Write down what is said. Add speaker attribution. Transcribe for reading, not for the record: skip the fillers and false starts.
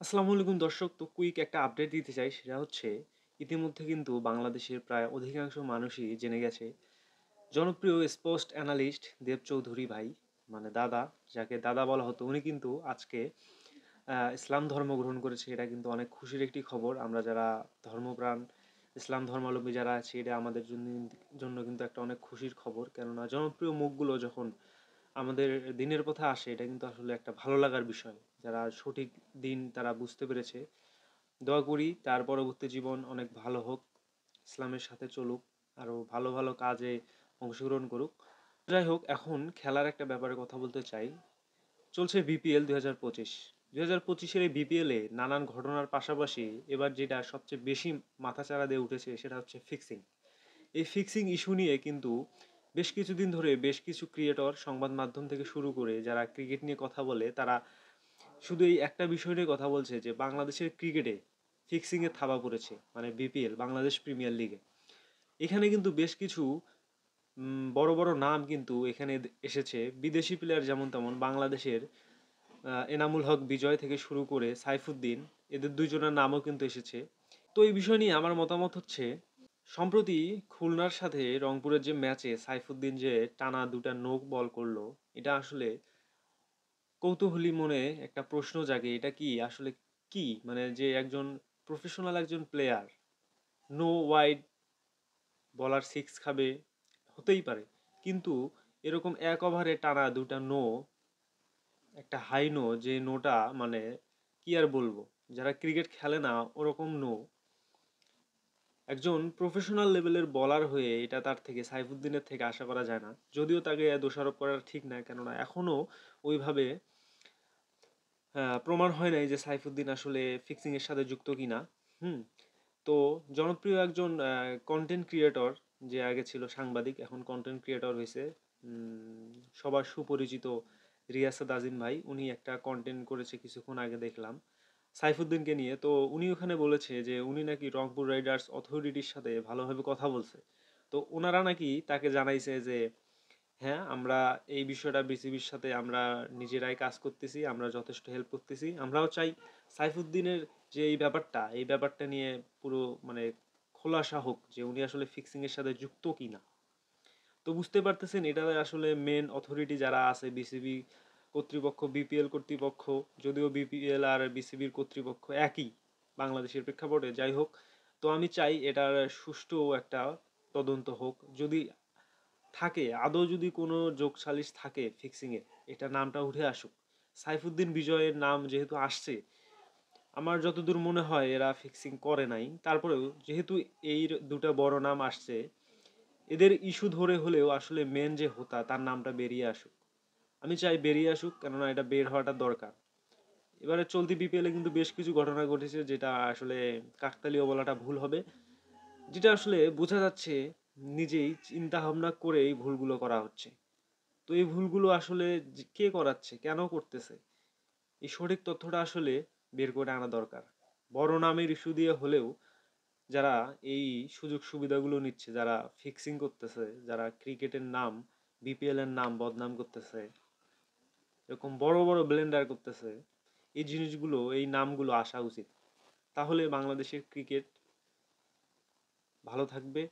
Speaker 1: আসসালামু আলাইকুম দর্শক, তো কুইক একটা আপডেট দিতে চাই। সেটা হচ্ছে, ইতিমধ্যে কিন্তু বাংলাদেশের প্রায় অধিকাংশ মানুষই জেনে গেছে জনপ্রিয় স্পোর্টস অ্যানালিস্ট দেব চৌধুরী ভাই, মানে দাদা, যাকে দাদা বলা হতো, উনি কিন্তু আজকে ইসলাম ধর্ম গ্রহণ করেছে। এটা কিন্তু অনেক খুশির একটি খবর। আমরা যারা ধর্মপ্রাণ ইসলাম ধর্মাবলম্বী যারা আছি, এটা আমাদের জন্য কিন্তু একটা অনেক খুশির খবর। কেননা জনপ্রিয় মুখগুলো যখন আমাদের দিনের পথে আসে, এটা কিন্তু আসলে একটা ভালো লাগার বিষয়। যারা সঠিক দিন তারা বুঝতে পেরেছে, দোয়া করি তার পরবর্তী জীবন অনেক ভালো হোক, ইসলামের সাথে চলুক, আরও ভালো ভালো কাজে অংশগ্রহণ করুক। যাই হোক, এখন খেলার একটা ব্যাপারে কথা বলতে চাই। চলছে বিপিএল 2025। 2025-এর এই বিপিএলে নানান ঘটনার পাশাপাশি এবার যেটা সবচেয়ে বেশি মাথাচাড়া দিয়ে উঠেছে সেটা হচ্ছে ফিক্সিং। এই ফিক্সিং ইস্যু নিয়ে কিন্তু বেশ কিছুদিন ধরে বেশ কিছু ক্রিয়েটর, সংবাদ মাধ্যম থেকে শুরু করে যারা ক্রিকেট নিয়ে কথা বলে, তারা শুধু এই একটা বিষয় নিয়ে কথা বলছে যে বাংলাদেশের ক্রিকেটে ফিক্সিংয়ে থাবা পড়েছে, মানে বিপিএল, বাংলাদেশ প্রিমিয়ার লিগে। এখানে কিন্তু বেশ কিছু বড় বড় নাম কিন্তু এখানে এসেছে, বিদেশি প্লেয়ার যেমন তেমন। বাংলাদেশের এনামুল হক বিজয় থেকে শুরু করে সাইফুদ্দিন, এদের দুইজনের নামও কিন্তু এসেছে। তো এই বিষয় নিয়ে আমার মতামত হচ্ছে, সম্প্রতি খুলনার সাথে রংপুরের যে ম্যাচে সাইফুদ্দিন যে টানা দুটা নো বল করলো, এটা আসলে কৌতূহলী মনে একটা প্রশ্ন জাগে। এটা কি আসলে, কি মানে, যে একজন প্রফেশনাল একজন প্লেয়ার নো ওয়াইড বলার সিক্স খাবে, হতেই পারে, কিন্তু এরকম এক ওভারে টানা দুটা নো, একটা হাই নো, যে নোটা মানে কি আর বলবো, যারা ক্রিকেট খেলে না ওরকম নো, একজন প্রফেশনাল লেভেলের বলার হয়ে এটা তার থেকে, সাইফুদ্দিনের থেকে আশা করা যায় না। যদিও তাকে দোষারোপ করার ঠিক না, কেননা এখনো ওইভাবে প্রমাণ হয় নাই যে সাইফুদ্দিন আসলে ফিক্সিং এর সাথে যুক্ত কিনা। হুম। তো জনপ্রিয় একজন কন্টেন্ট ক্রিয়েটর, যে আগে ছিল সাংবাদিক, এখন কন্টেন্ট ক্রিয়েটর হয়েছে, সবার সুপরিচিত রিয়াসাত আজিম ভাই, উনি একটা কন্টেন্ট করেছে কিছুক্ষণ আগে দেখলাম সাইফুদ্দিনকে নিয়ে। তো উনি ওখানে বলেছে যে উনি নাকি রংপুর রাইডার্স অথরিটির সাথে ভালোভাবে কথা বলছে। তো ওনারা নাকি তাকে জানাইছে যে হ্যাঁ, আমরা এই বিষয়টা বিসিবির সাথে আমরা নিজেরাই কাজ করতেছি, আমরা যথেষ্ট হেল্প করতেছি। আমরাও চাই সাইফুদ্দিনের যে এই ব্যাপারটা নিয়ে পুরো মানে খোলাসা হোক, যে উনি আসলে ফিক্সিং এর সাথে যুক্ত কিনা। তো বুঝতে পারতেছেন, এটা আসলে মেন অথরিটি যারা আছে বিসিবি কর্তৃপক্ষ, বিপিএল কর্তৃপক্ষ, যদিও বিপিএল আর বিসিবির কর্তৃপক্ষ একই বাংলাদেশের প্রেক্ষাপটে। যাই হোক, তো আমি চাই এটার সুষ্ঠু একটা তদন্ত হোক। যদি থাকে, আদৌ যদি কোনো যোগসালিশ থাকে ফিক্সিংয়ে, এটা নামটা উঠে আসুক। সাইফুদ্দিন বিজয়ের নাম যেহেতু আসছে, আমার যতদূর মনে হয় এরা ফিক্সিং করে নাই। তারপরেও যেহেতু এই দুটা বড় নাম আসছে, এদের ইস্যু ধরে হলেও আসলে মেন যে হোতা তার নামটা বেরিয়ে আসুক। আমি চাই বেরিয়ে আসুক, কেননা এটা বের হওয়াটা দরকার। এবারে চলতি বিপিএলে কিন্তু বেশ কিছু ঘটনা ঘটেছে, যেটা আসলে কাকতালীয় বলাটা ভুল হবে, যেটা আসলে বোঝা যাচ্ছে নিজেই চিন্তা ভাবনা করে এই ভুলগুলো করা হচ্ছে। তো এই ভুলগুলো আসলে কে করাচ্ছে, কেন করতেছে, এই সঠিক তথ্যটা আসলে বের করে আনা দরকার। বড় নামের ইস্যু দিয়ে হলেও যারা এই সুযোগ সুবিধাগুলো নিচ্ছে, যারা ফিক্সিং করতেছে, যারা ক্রিকেটের নাম, বিপিএল এর নাম বদনাম করতেছে, এরকম বড় বড় ব্লেন্ডার করতেছে, এই জিনিসগুলো, এই নামগুলো আসা উচিত। তাহলে বাংলাদেশের ক্রিকেট ভালো থাকবে,